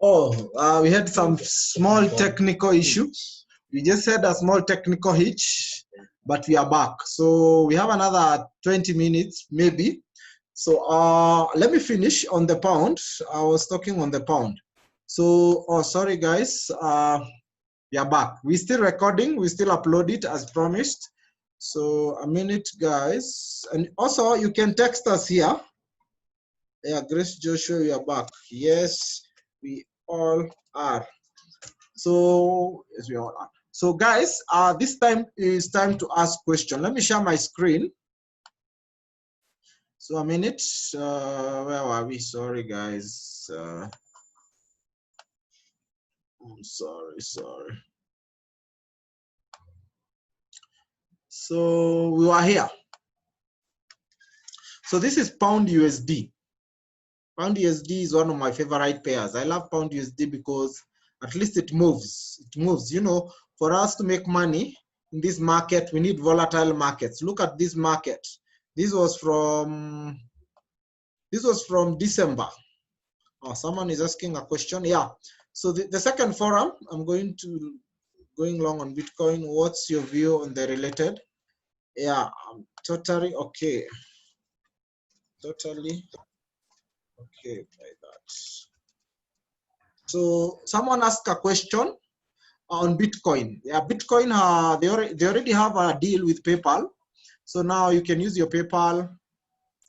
We had some small technical issue. We just had a small technical hitch, but we are back. So we have another 20 minutes, maybe. So let me finish on the pound. I was talking on the pound. So, sorry guys, we are back. We're still recording. We still upload it as promised. So a minute, guys. And also you can text us here. Yeah, Grace Joshua, we are back. Yes, we all are. So yes, we all are. So guys, this time is time to ask question. Let me share my screen. So a minute. Where are we? Sorry, guys. I'm sorry. So we are here. So this is Pound USD. Pound USD is one of my favorite pairs. I love Pound USD because at least it moves. It moves. You know, for us to make money in this market, we need volatile markets. Look at this market. This was from December. Oh, someone is asking a question. Yeah. So the second forum, I'm going long on Bitcoin. What's your view on the related? Yeah, I'm totally okay. Totally okay by that. So someone asked a question on Bitcoin. Yeah, Bitcoin, they already have a deal with PayPal. So now you can use your PayPal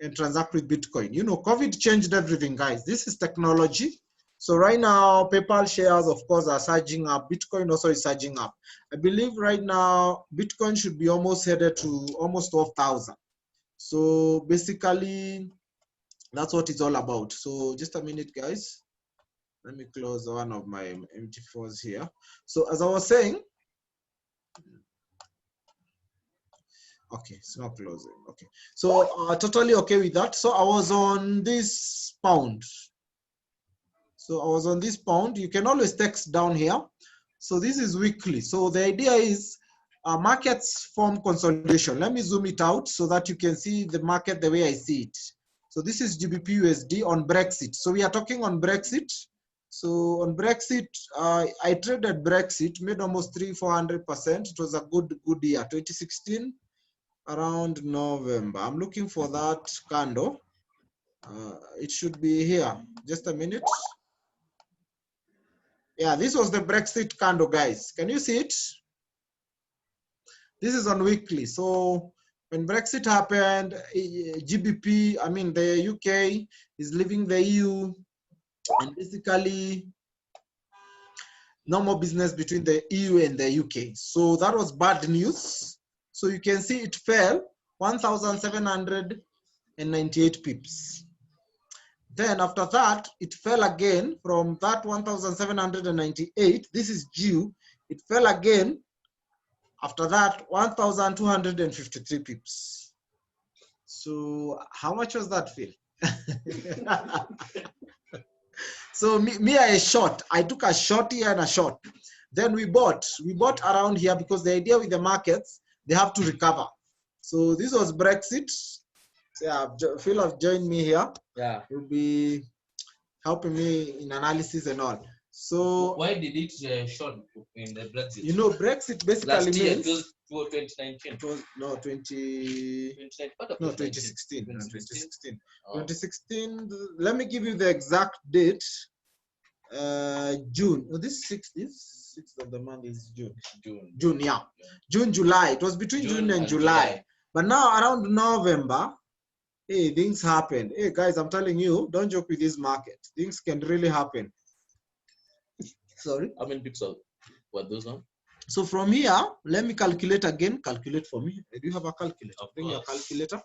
and transact with Bitcoin. You know, COVID changed everything, guys. This is technology. So right now, PayPal shares, of course, are surging up. Bitcoin also is surging up. I believe right now, Bitcoin should be almost headed to almost 12,000. So basically, that's what it's all about. So just a minute, guys. Let me close one of my MT4s here. So as I was saying, okay, it's not closing. Okay, so totally okay with that. So I was on this pound. So I was on this pound. You can always text down here. So this is weekly. So the idea is markets form consolidation. Let me zoom it out so that you can see the market the way I see it. So this is GBPUSD on Brexit. So we are talking on Brexit. So on Brexit, I traded Brexit, made almost 300–400%. It was a good year. 2016, around November. I'm looking for that candle. It should be here. Just a minute. Yeah, this was the Brexit candle, guys. Can you see it? This is on weekly. So when Brexit happened, GBP, I mean the UK is leaving the EU, and basically no more business between the EU and the UK. So that was bad news. So you can see it fell 1,798 pips. Then after that, it fell again from that 1,798. This is due. It fell again. After that, 1,253 pips. So how much was that, Phil? So me, I short. I took a short here and a short. Then we bought around here because the idea with the markets, they have to recover. So this was Brexit. So yeah, Phil have joined me here. Yeah. He'll be helping me in analysis and all. So why did it short in the Brexit? You know, Brexit basically last year, means it was 2019. It was no 2016. 2016. Oh. 2016. Let me give you the exact date. June. Oh, this 6th of the month is June. June, yeah. June, July. It was between June and July. But now around November, hey, things happened. Hey guys, I'm telling you, don't joke with this market. Things can really happen. Sorry. How many pixels were those on? So from here, let me calculate again. Calculate for me. Do you have a calculator? Bring your calculator.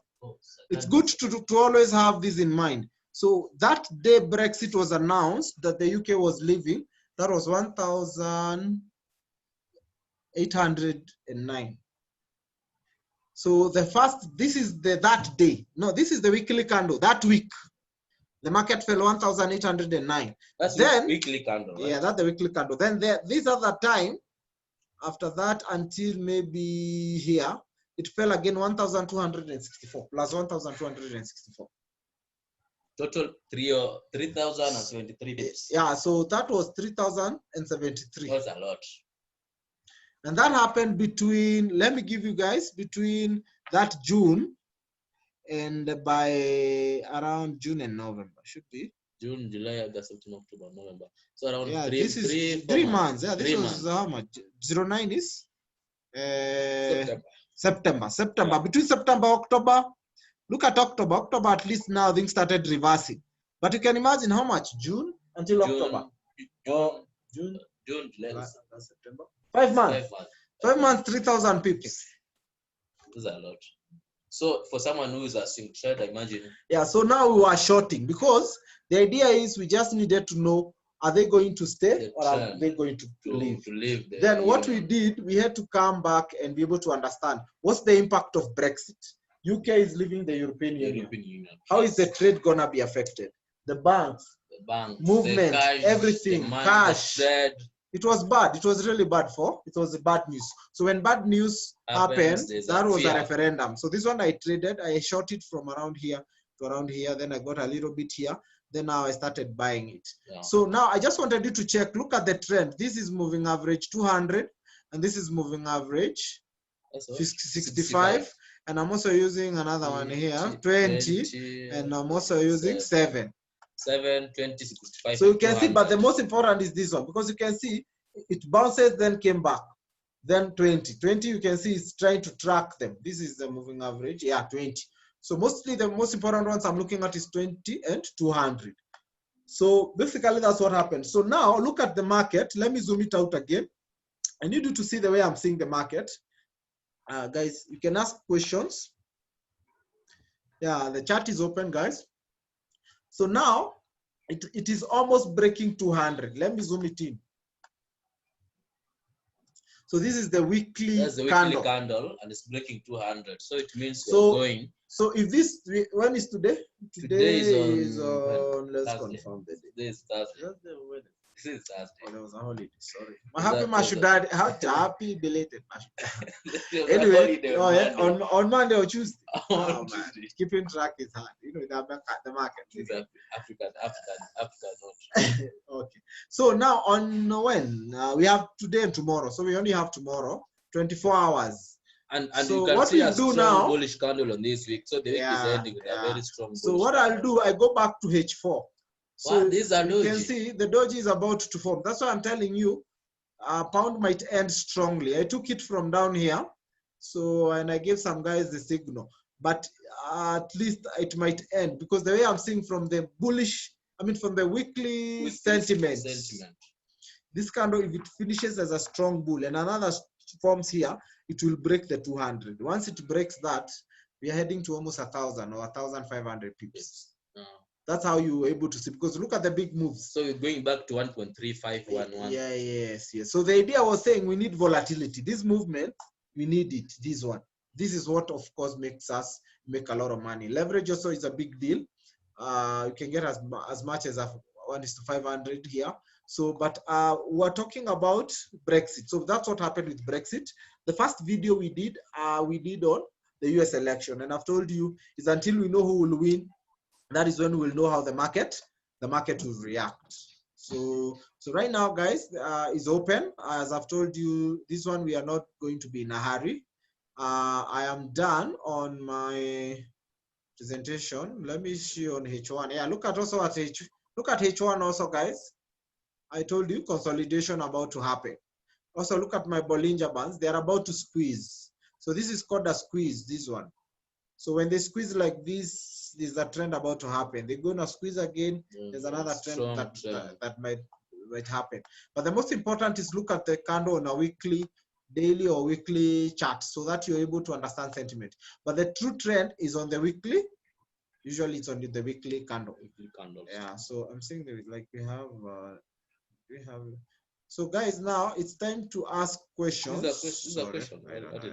It's good to always have this in mind. So that day Brexit was announced that the UK was leaving, that was 1,809. So the first, this is that day. No, this is the weekly candle. That week, the market fell 1,809. That's then weekly candle, right? Yeah, that's the weekly candle. Then this other time, after that until maybe here, it fell again 1,264 plus 1,264. Total 3,073 pips. Yeah, so that was 3,073. That's a lot. And that happened between, let me give you guys, between that June and by around June and November, should be. June, July, August, September, October, November. So around Yeah, three, this is three, 3 4 months. Yeah, this 3 was months. how much? 09 is September. September. Yeah. Between September, October. Look at October. October, at least now things started reversing. But you can imagine how much? June until October. June, July, September. 5 months. 5 months, 3,000 pips. This is a lot. So for someone who is a swing trader, imagine. Yeah, so now we are shorting because the idea is we just needed to know, are they going to stay or are they going to leave? Then what we did, we had to come back and be able to understand what's the impact of Brexit. UK is leaving the European Union. How is the trade going to be affected? The banks, movement, the cash, everything, the money, cash. the trade. It was bad. It was really bad it was bad news. So when bad news happened, that was a referendum. So this one I traded, I short it from around here to around here. Then I got a little bit here. Then now I started buying it. Yeah. So now I just wanted you to check, look at the trend. This is moving average 200 and this is moving average 65. And I'm also using another one here, 20, and I'm also using 7. 7, 20, 65. So you can see, but the most important is this one because you can see it bounces, then came back, then 20. 20, you can see it's trying to track them. This is the moving average. Yeah, 20. So mostly the most important ones I'm looking at is 20 and 200. So basically that's what happened. So now look at the market. Let me zoom it out again. I need you to see the way I'm seeing the market. Guys, you can ask questions. Yeah, the chat is open, guys. So now it is almost breaking 200. Let me zoom it in. So this is the weekly candle and it's breaking 200. So it means we're going. So if this, when is today? Today is on let's confirm the day. Today is Thursday. This is Thursday. Oh, there was a holiday, sorry. Happy Mashudad, happy belated Mashudad. Anyway, on Monday or Tuesday. Oh, man. Keeping track is hard. You know, the market. African. Okay. So now on when? We have today and tomorrow. So we only have tomorrow, 24 hours. And so you can see a strong bullish candle on this week. So the week is ending with a very strong bullish So what I'll do, I go back to H4. So these are you can see the doji is about to form. That's why I'm telling you, pound might end strongly. I took it from down here, so and I gave some guys the signal. But at least it might end because the way I'm seeing from the bullish, from the weekly sentiment, this candle, if it finishes as a strong bull and another forms here, it will break the 200. Once it breaks that, we are heading to almost 1,000 or 1,500 pips. That's how you were able to see, because look at the big moves. So you're going back to 1.3511. Yeah, yes. So the idea was saying we need volatility. This movement, we need it, this one. This is what, of course, makes us make a lot of money. Leverage also is a big deal. You can get as much as 1:500 here. So, but we're talking about Brexit. So that's what happened with Brexit. The first video we did on the US election. And I've told you, is until we know who will win, that is when we'll know how the market will react. So right now, guys, is open. As I've told you, this one we are not going to be in a hurry. I am done on my presentation. Let me see on H1. Yeah, look at H1 also, guys. I told you consolidation about to happen. Also look at my Bollinger Bands. They are about to squeeze. So this is called a squeeze, this one. So when they squeeze like this, there's a trend about to happen. They're going to squeeze again. There's another trend that might happen. But the most important is look at the candle on a weekly, daily or weekly chart so that you're able to understand sentiment. But the true trend is on the weekly. Usually it's on the weekly candle. Yeah, so I'm saying that like we have. So guys, now it's time to ask questions. This is a question. I don't know.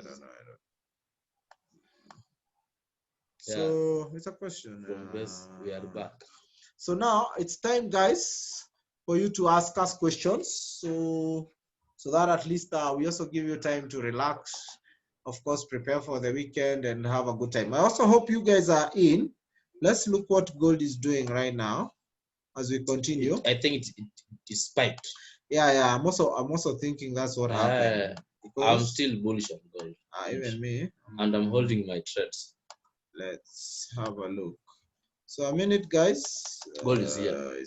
So it's a question. We are back. So now it's time, guys, for you to ask us questions. So that at least we also give you time to relax, of course, prepare for the weekend and have a good time. I also hope you guys are in. let's look what gold is doing right now as we continue. I think it is spiked. Yeah. I'm also thinking that's what happened. I'm still bullish on gold. Even me. And I'm holding my trades. Let's have a look. So a minute, guys. Gold is here.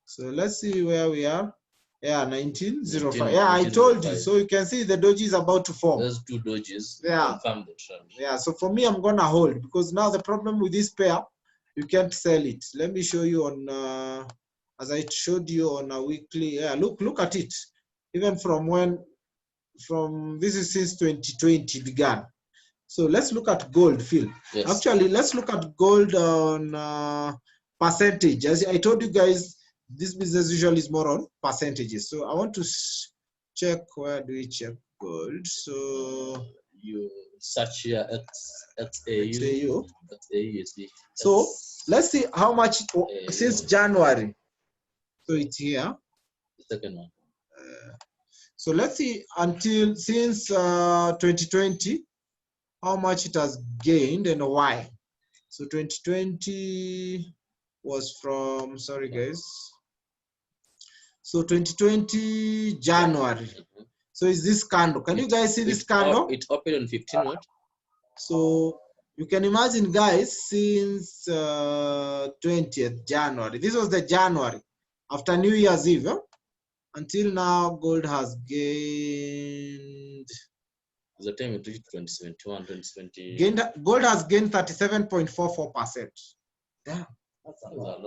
So let's see where we are. Yeah, 1905. Yeah, I told you. So you can see the doji is about to form. Those two dojis confirm the trend. Yeah, so for me, I'm gonna hold because now the problem with this pair, you can't sell it. Let me show you on as I showed you on a weekly. Yeah, look at it. Even from this is since 2020 began. So let's look at gold, Phil. Yes. Actually, let's look at gold on percentage. As I told you guys, this business usually is more on percentages. So I want to check, where do we check gold? So you search here XAU. So let's see how much since January. So it's here. The second one. So let's see since 2020, how much it has gained and why. So 2020 was from, sorry guys. So 2020 January. So is this candle? Can you guys see this candle? It opened on 15 what? So you can imagine, guys, since 20th January. This was the January after New Year's Eve. Until now, gold has gained. The time it reached 2021, 2020. Gold has gained 37.44%. Damn. That's a lot.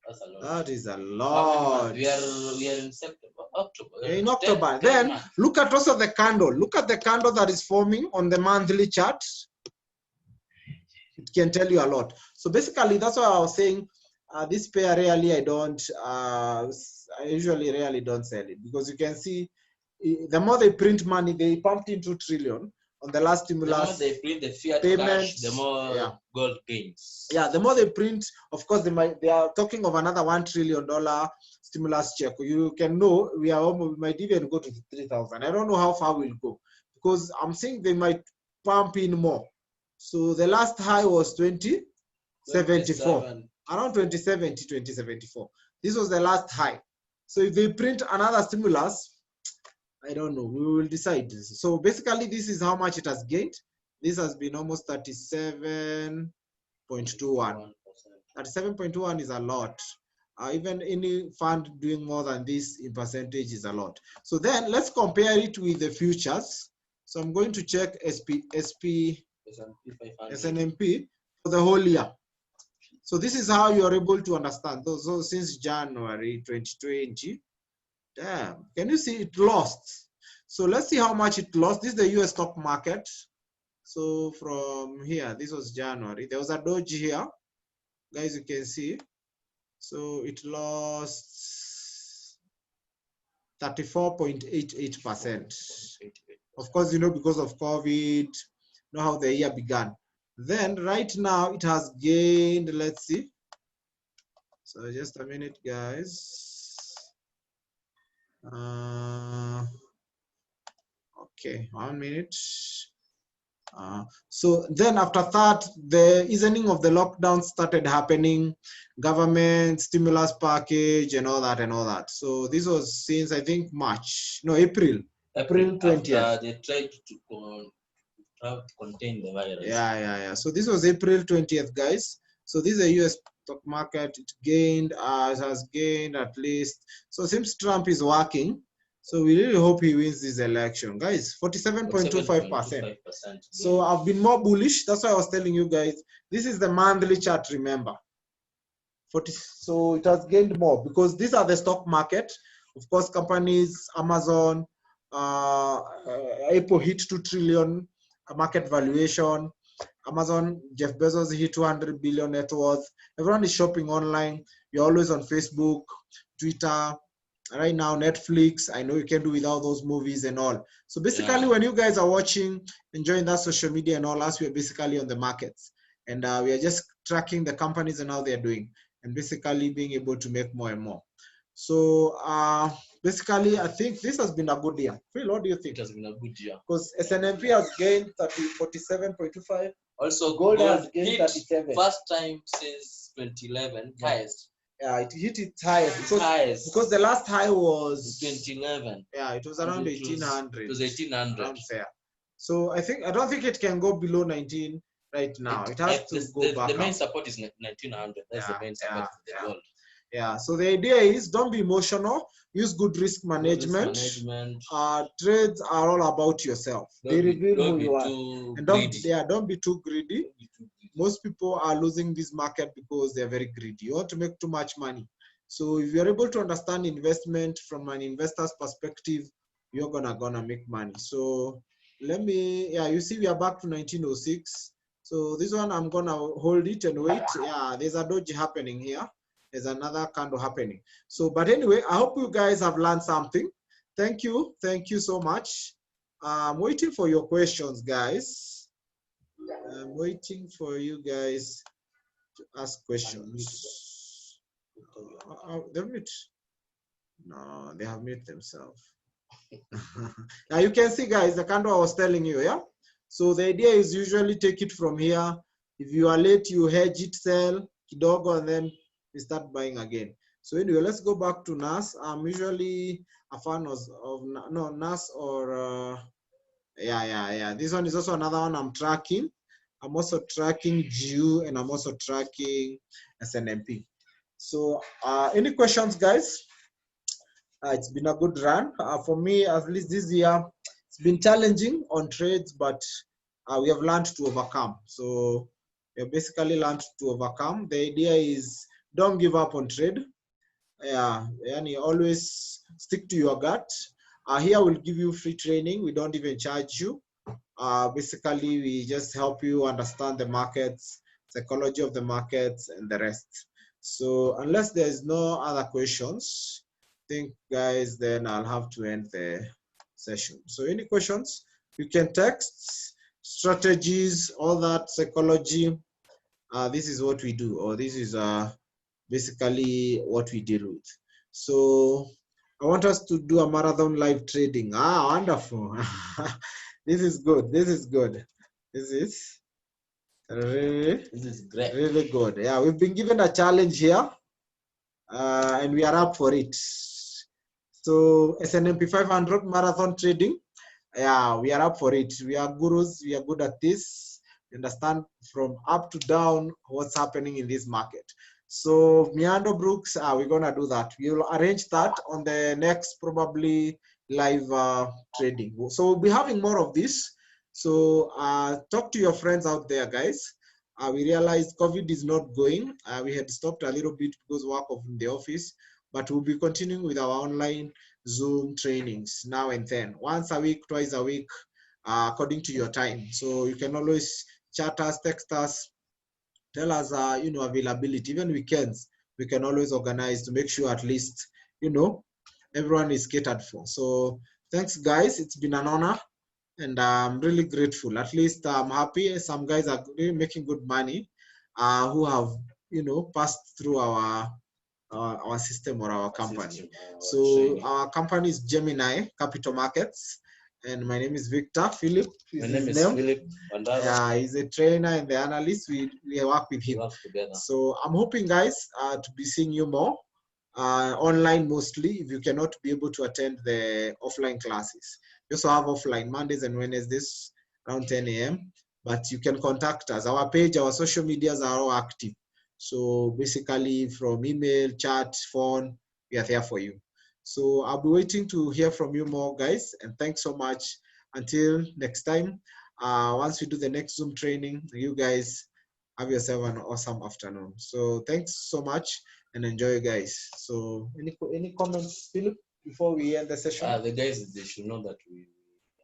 That's a lot. That is a lot. We are in September, October. In October. Then look at also the candle. Look at the candle that is forming on the monthly chart. It can tell you a lot. So basically, that's why I was saying this pair really I usually rarely don't sell it, because you can see the more they print money, they pumped in 2 trillion on the last stimulus. The more they print the fiat payments, cash, the more gold gains. Yeah, the more they print, of course, they are talking of another $1 trillion stimulus check. You can know we might even go to 3,000. I don't know how far we'll go, because I'm saying they might pump in more. So the last high was 2074, around 2070, 2074. This was the last high. So if they print another stimulus, I don't know, we will decide. So basically, this is how much it has gained. This has been almost 37.21. 37.21 is a lot. Even any fund doing more than this in percentage is a lot. So then let's compare it with the futures. So I'm going to check S&P for the whole year. So this is how you're able to understand. So since January 2020, damn, can you see it lost? So let's see how much it lost. This is the US stock market. So from here, this was January. There was a doji here. Guys, you can see. So it lost 34.88%. Of course, because of COVID, you know how the year began. Then right now it has gained, let's see. So just a minute, guys. Okay, 1 minute. So then after that, the easing of the lockdown started happening, government stimulus package and all that. So this was since, I think, April 20th. They tried to contain the virus. Yeah. So this was April 20th, guys. So this is a US stock market. It gained, it has gained at least. So since Trump is working, so we really hope he wins this election, guys. 47.25%. So I've been more bullish. That's why I was telling you guys. This is the monthly chart. Remember, so it has gained more because these are the stock market. Of course, companies, Amazon, Apple hit 2 trillion market valuation. Amazon, Jeff Bezos hit 200 billion net worth. Everyone is shopping online. You're always on Facebook, Twitter. Right now, Netflix. I know you can do without those movies and all. So basically, when you guys are watching, enjoying that social media and all, us, we are basically on the markets. And we are just tracking the companies and how they're doing. And basically being able to make more and more. So basically, I think this has been a good year. Phil, what do you think? It has been a good year. Because S&P has gained 47.25. Also, gold has gained hit 37. first time since 2011, highest. Yeah, it hit its highest because the last high was 2011. Yeah, it was around 1800. It was 1800. Around there. So I don't think it can go below 19 right now. It has to go back. The main support is 1900. That's the main support for the gold. Yeah. So the idea is don't be emotional. Use good risk management. Trades are all about yourself. They reveal who you are. And don't be too greedy. Most people are losing this market because they're very greedy. You want to make too much money. So if you're able to understand investment from an investor's perspective, you're gonna make money. So you see we are back to 1906. So this one I'm gonna hold it and wait. Yeah, there's a doji happening here. There's another candle happening. So, but anyway, I hope you guys have learned something. Thank you so much. I'm waiting for your questions, guys. I'm waiting for you guys to ask questions. They've mute. No, they have mute themselves. Now you can see, guys, the candle I was telling you, yeah? So the idea is usually take it from here. If you are late, you hedge it, sell, kidogo, and then we start buying again. So anyway, let's go back to NAS. I'm usually a fan of NAS or This one is also another one I'm tracking. I'm also tracking GU and I'm also tracking SNMP. So any questions, guys? It's been a good run. For me, at least this year, it's been challenging on trades, but we have learned to overcome. So we have basically learned to overcome. The idea is don't give up on trade. And you always stick to your gut. Here we'll give you free training. We don't even charge you. Basically, we just help you understand the markets, psychology of the markets, and the rest. So unless there's no other questions, I think, guys, then I'll have to end the session. So any questions? You can text, strategies, all that, psychology. This is what we do, or this is basically what we deal with. So I want us to do a marathon live trading. Wonderful. This is good. This is good. This is great. Really good. Yeah, we've been given a challenge here, and we are up for it. So S&P 500 marathon trading. Yeah, we are up for it. We are gurus. We are good at this. We understand from up to down what's happening in this market. So Miando Brooks, we're gonna do that. We'll arrange that on the next probably live trading. So we'll be having more of this. So talk to your friends out there, guys. We realized COVID is not going. We had stopped a little bit because work of the office, but we'll be continuing with our online Zoom trainings now and then, once a week, twice a week, according to your time. So you can always chat us, text us, tell us, availability. Even weekends, we can always organize to make sure at least, everyone is catered for. So thanks, guys. It's been an honor, and I'm really grateful. At least I'm happy. Some guys are really making good money, who have, passed through our system or our company. So our company is Gemini Capital Markets, and my name is Victor. Philip my name is Philip. Yeah, he's a trainer and the analyst. We work with him. So I'm hoping, guys, to be seeing you more online mostly, if you cannot be able to attend the offline classes. We also have offline Mondays and Wednesdays around 10 a.m. But you can contact us. Our page, our social medias are all active. So basically from email, chat, phone, we are there for you. So I'll be waiting to hear from you more, guys. And thanks so much. Until next time, once we do the next Zoom training, you guys have yourself an awesome afternoon. So thanks so much and enjoy, guys. So any comments, Philip, before we end the session? The guys, they should know that we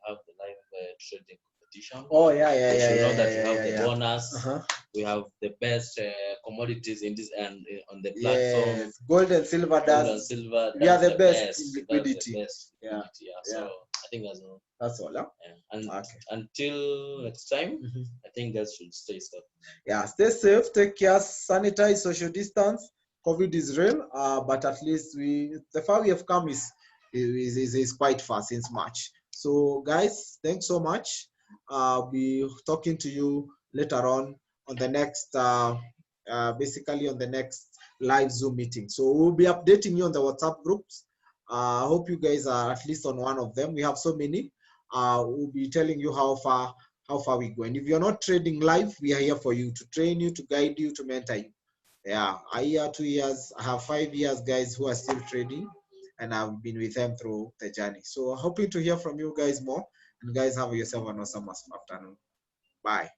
have the live trading competition. Oh yeah. They should know that we have the bonus. We have the best commodities in this and on the platform. Yes, gold and silver. We are the best in liquidity. So I think that's all. Huh? And until next time, I think that should stay safe. Yeah, stay safe, take care, sanitize, social distance, COVID is real, but at least the far we have come is quite far since March. So guys, thanks so much. I'll be talking to you later on the next, basically on the next live Zoom meeting. So we'll be updating you on the WhatsApp groups. I hope you guys are at least on one of them. We have so many. We'll be telling you how far we go. And if you're not trading live, we are here for you, to train you, to guide you, to mentor you. Yeah, a year, 2 years, I have 5 years guys who are still trading, and I've been with them through the journey. So hoping to hear from you guys more, and guys, have yourself an awesome afternoon. Bye.